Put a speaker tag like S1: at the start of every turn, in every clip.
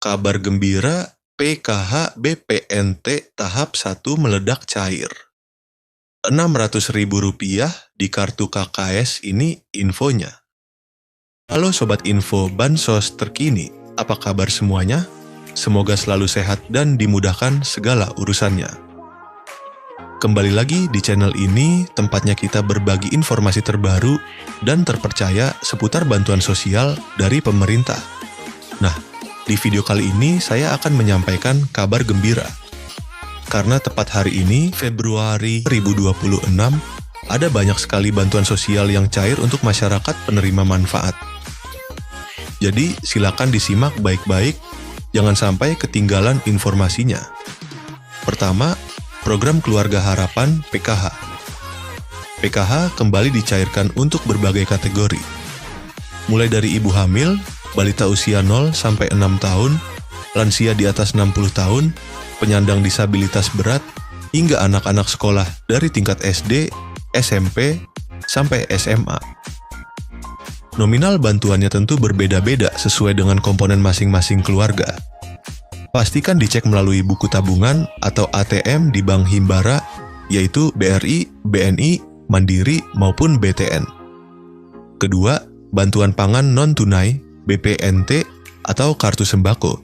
S1: Kabar gembira, PKH BPNT tahap 1 meledak cair. Rp600.000 di kartu KKS ini infonya. Halo Sobat Info Bansos terkini, apa kabar semuanya? Semoga selalu sehat dan dimudahkan segala urusannya. Kembali lagi di channel ini, tempatnya kita berbagi informasi terbaru dan terpercaya seputar bantuan sosial dari pemerintah. Nah, di video kali ini saya akan menyampaikan kabar gembira. Karena tepat hari ini, Februari 2026, ada banyak sekali bantuan sosial yang cair untuk masyarakat penerima manfaat. Jadi, silakan disimak baik-baik, jangan sampai ketinggalan informasinya. Pertama, Program Keluarga Harapan PKH. PKH kembali dicairkan untuk berbagai kategori. Mulai dari ibu hamil, balita usia 0 sampai 6 tahun, lansia di atas 60 tahun, penyandang disabilitas berat, hingga anak-anak sekolah dari tingkat SD, SMP, sampai SMA. Nominal bantuannya tentu berbeda-beda sesuai dengan komponen masing-masing keluarga. Pastikan dicek melalui buku tabungan atau ATM di Bank Himbara, yaitu BRI, BNI, Mandiri, maupun BTN. Kedua, bantuan pangan non-tunai, BPNT, atau kartu sembako.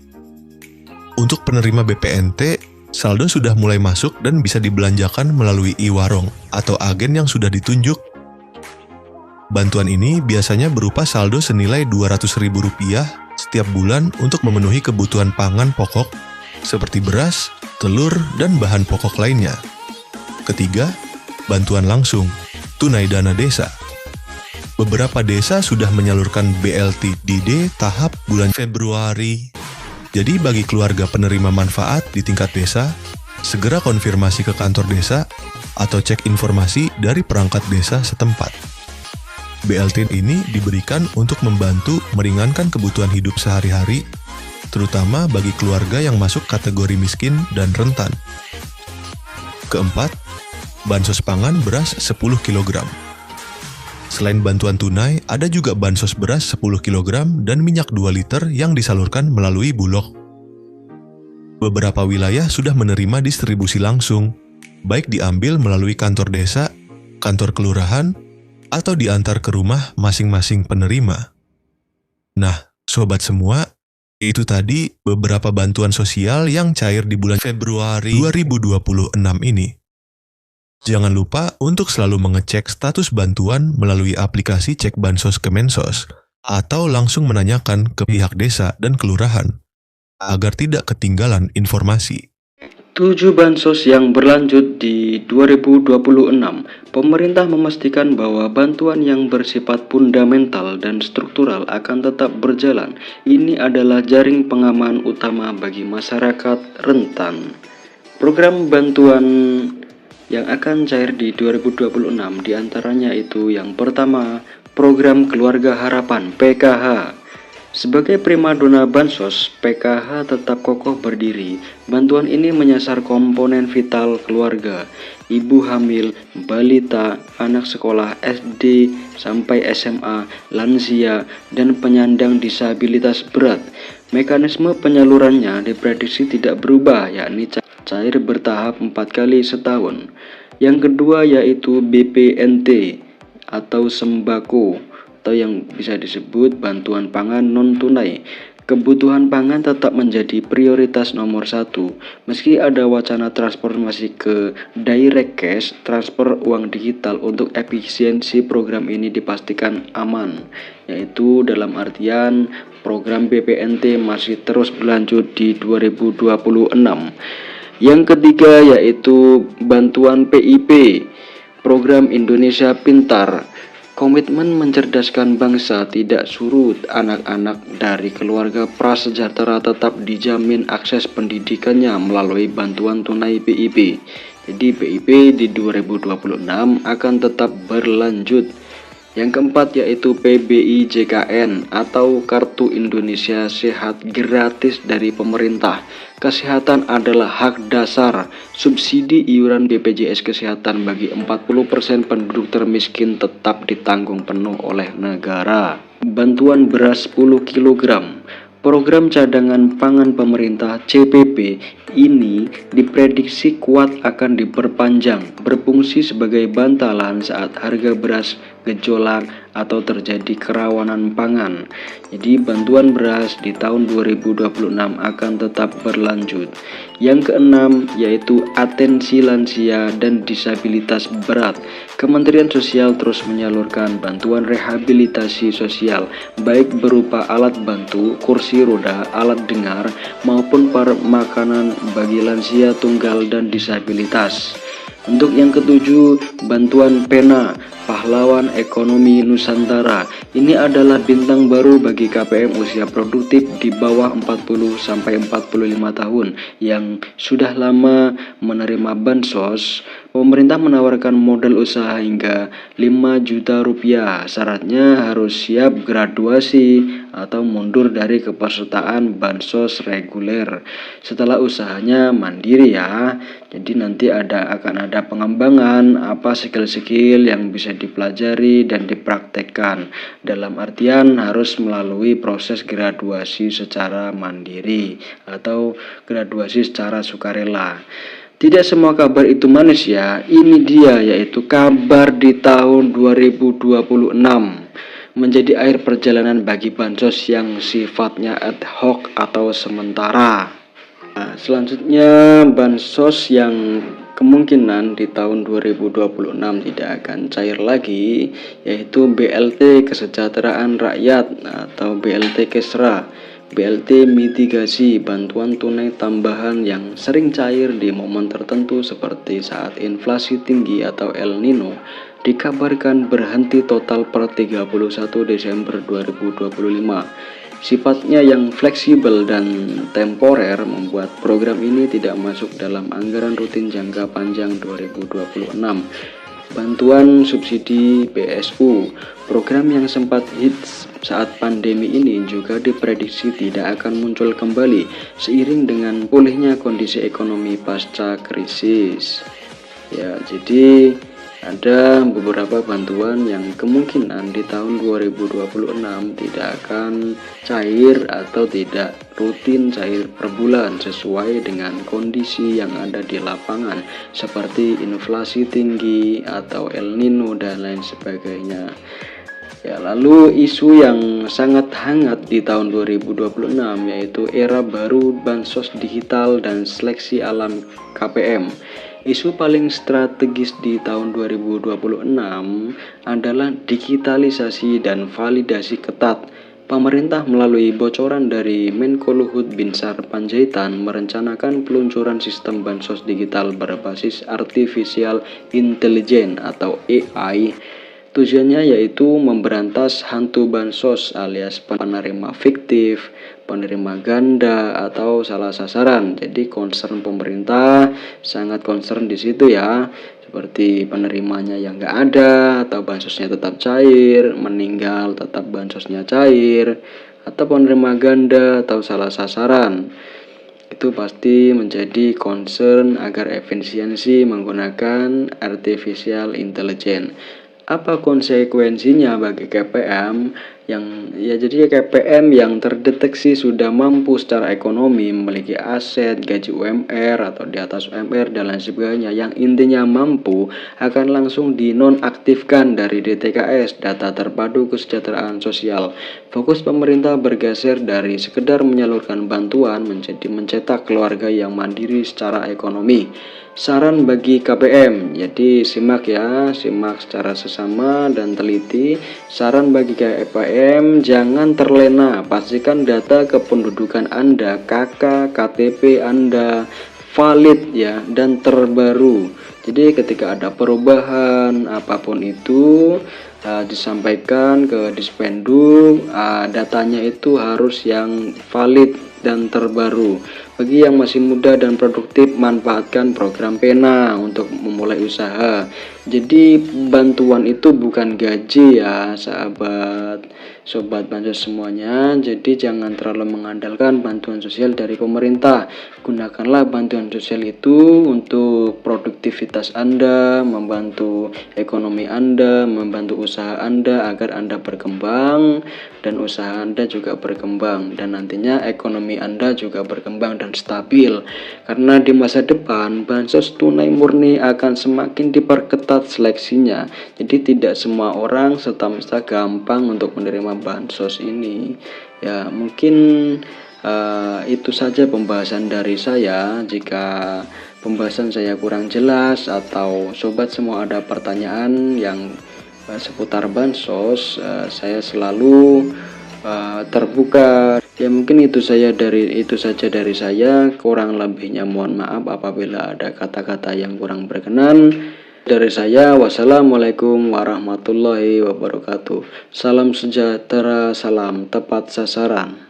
S1: Untuk penerima BPNT, saldo sudah mulai masuk dan bisa dibelanjakan melalui e-warung atau agen yang sudah ditunjuk. Bantuan ini biasanya berupa saldo senilai Rp200.000 setiap bulan untuk memenuhi kebutuhan pangan pokok seperti beras, telur, dan bahan pokok lainnya. Ketiga, bantuan langsung, tunai dana desa. Beberapa desa sudah menyalurkan BLT-DD tahap bulan Februari. Jadi bagi keluarga penerima manfaat di tingkat desa, segera konfirmasi ke kantor desa atau cek informasi dari perangkat desa setempat. BLT ini diberikan untuk membantu meringankan kebutuhan hidup sehari-hari, terutama bagi keluarga yang masuk kategori miskin dan rentan. Keempat, bansos pangan beras 10 kg. Selain bantuan tunai, ada juga bansos beras 10 kg dan minyak 2 liter yang disalurkan melalui Bulog. Beberapa wilayah sudah menerima distribusi langsung, baik diambil melalui kantor desa, kantor kelurahan, atau diantar ke rumah masing-masing penerima. Nah, sobat semua, itu tadi beberapa bantuan sosial yang cair di bulan Februari 2026 ini. Jangan lupa untuk selalu mengecek status bantuan melalui aplikasi Cek Bansos Kemensos, atau langsung menanyakan ke pihak desa dan kelurahan, agar tidak ketinggalan informasi.
S2: 7 bansos yang berlanjut di 2026, pemerintah memastikan bahwa bantuan yang bersifat fundamental dan struktural akan tetap berjalan. Ini adalah jaring pengaman utama bagi masyarakat rentan. Program bantuan yang akan cair di 2026 diantaranya itu yang pertama, Program Keluarga Harapan PKH. Sebagai primadona bansos, PKH tetap kokoh berdiri. Bantuan ini menyasar komponen vital keluarga, ibu hamil, balita, anak sekolah SD sampai SMA, lansia, dan penyandang disabilitas berat. Mekanisme penyalurannya diprediksi tidak berubah, yakni cair bertahap 4 kali setahun. Yang kedua yaitu BPNT atau sembako, atau yang bisa disebut bantuan pangan non-tunai. Kebutuhan pangan tetap menjadi prioritas nomor 1. Meski ada wacana transformasi ke direct cash, transfer uang digital untuk efisiensi program ini dipastikan aman, yaitu dalam artian program BPNT masih terus berlanjut di 2026. Yang ketiga yaitu bantuan PIP, Program Indonesia Pintar. Komitmen mencerdaskan bangsa tidak surut. Anak-anak dari keluarga prasejahtera tetap dijamin akses pendidikannya melalui bantuan tunai PIP. Jadi PIP di 2026 akan tetap berlanjut. Yang keempat yaitu PBI JKN atau Kartu Indonesia Sehat gratis dari pemerintah. Kesehatan adalah hak dasar. Subsidi iuran BPJS Kesehatan bagi 40% penduduk termiskin tetap ditanggung penuh oleh negara. Bantuan beras 10 kg. Program cadangan pangan pemerintah CPP ini diprediksi kuat akan diperpanjang, berfungsi sebagai bantalan saat harga beras gejolak atau terjadi kerawanan pangan. Jadi bantuan beras di tahun 2026 akan tetap berlanjut. Yang keenam yaitu atensi lansia dan disabilitas berat. Kementerian Sosial terus menyalurkan bantuan rehabilitasi sosial baik berupa alat bantu, kursi roda, alat dengar maupun makanan bagi lansia tunggal dan disabilitas. Untuk yang ketujuh, bantuan pena pahlawan ekonomi Nusantara. Ini adalah bintang baru bagi KPM usia produktif di bawah 40 sampai 45 tahun yang sudah lama menerima bansos. Pemerintah menawarkan modal usaha hingga 5 juta rupiah. Syaratnya harus siap graduasi atau mundur dari kepesertaan bansos reguler. Setelah usahanya mandiri ya. Jadi nanti akan ada pengembangan apa skill-skill yang bisa dipelajari dan dipraktekkan. Dalam artian harus melalui proses graduasi secara mandiri atau graduasi secara sukarela. Tidak semua kabar itu manis ya. Ini dia yaitu kabar di tahun 2026 menjadi akhir perjalanan bagi bansos yang sifatnya ad hoc atau sementara. Nah, selanjutnya bansos yang kemungkinan di tahun 2026 tidak akan cair lagi yaitu BLT Kesejahteraan Rakyat atau BLT Kesra. BLT mitigasi bantuan tunai tambahan yang sering cair di momen tertentu seperti saat inflasi tinggi atau El Nino dikabarkan berhenti total per 31 Desember 2025. Sifatnya yang fleksibel dan temporer membuat program ini tidak masuk dalam anggaran rutin jangka panjang 2026. Bantuan subsidi BSU, program yang sempat hits saat pandemi ini juga diprediksi tidak akan muncul kembali seiring dengan pulihnya kondisi ekonomi pasca krisis. Ya, jadi ada beberapa bantuan yang kemungkinan di tahun 2026 tidak akan cair atau tidak rutin cair per bulan sesuai dengan kondisi yang ada di lapangan seperti inflasi tinggi atau El Nino dan lain sebagainya. Ya, lalu isu yang sangat hangat di tahun 2026 yaitu era baru bansos digital dan seleksi alam KPM. Isu paling strategis di tahun 2026 adalah digitalisasi dan validasi ketat. Pemerintah melalui bocoran dari Menko Luhut Binsar Panjaitan merencanakan peluncuran sistem bansos digital berbasis artificial intelligence atau AI. Tujuannya yaitu memberantas hantu bansos alias penerima fiktif, penerima ganda atau salah sasaran. Jadi concern pemerintah sangat concern di situ ya. Seperti penerimanya yang nggak ada atau bansosnya tetap cair, meninggal tetap bansosnya cair, atau penerima ganda atau salah sasaran. Itu pasti menjadi concern agar efisiensi menggunakan artificial intelligence. Apa konsekuensinya bagi KPM jadi KPM yang terdeteksi sudah mampu secara ekonomi, memiliki aset, gaji UMR atau di atas UMR dan lain sebagainya, yang intinya mampu akan langsung dinonaktifkan dari DTKS, data terpadu kesejahteraan sosial. Fokus pemerintah bergeser dari sekedar menyalurkan bantuan menjadi mencetak keluarga yang mandiri secara ekonomi. Saran bagi KPM, jadi simak secara sesama dan teliti. Saran bagi KPM, jangan terlena, pastikan data kependudukan Anda, KK, KTP Anda valid ya dan terbaru. Jadi ketika ada perubahan apapun itu disampaikan ke Dispenduk, datanya itu harus yang valid dan terbaru. Bagi yang masih muda dan produktif, manfaatkan program Pena untuk memulai usaha. Jadi bantuan itu bukan gaji ya sobat bansos semuanya. Jadi jangan terlalu mengandalkan bantuan sosial dari pemerintah. Gunakanlah bantuan sosial itu untuk produktivitas Anda, membantu ekonomi Anda, membantu usaha Anda agar Anda berkembang dan usaha Anda juga berkembang, dan nantinya ekonomi Anda juga berkembang dan stabil. Karena di masa depan bansos tunai murni akan semakin diperketat seleksinya. Jadi tidak semua orang serta-merta gampang untuk menerima bansos ini. Ya, mungkin itu saja pembahasan dari saya. Jika pembahasan saya kurang jelas atau sobat semua ada pertanyaan yang seputar bansos, saya selalu terbuka. Ya mungkin itu saja dari saya. Kurang lebihnya mohon maaf apabila ada kata-kata yang kurang berkenan. Dari saya, wassalamualaikum warahmatullahi wabarakatuh. Salam sejahtera, salam tepat sasaran.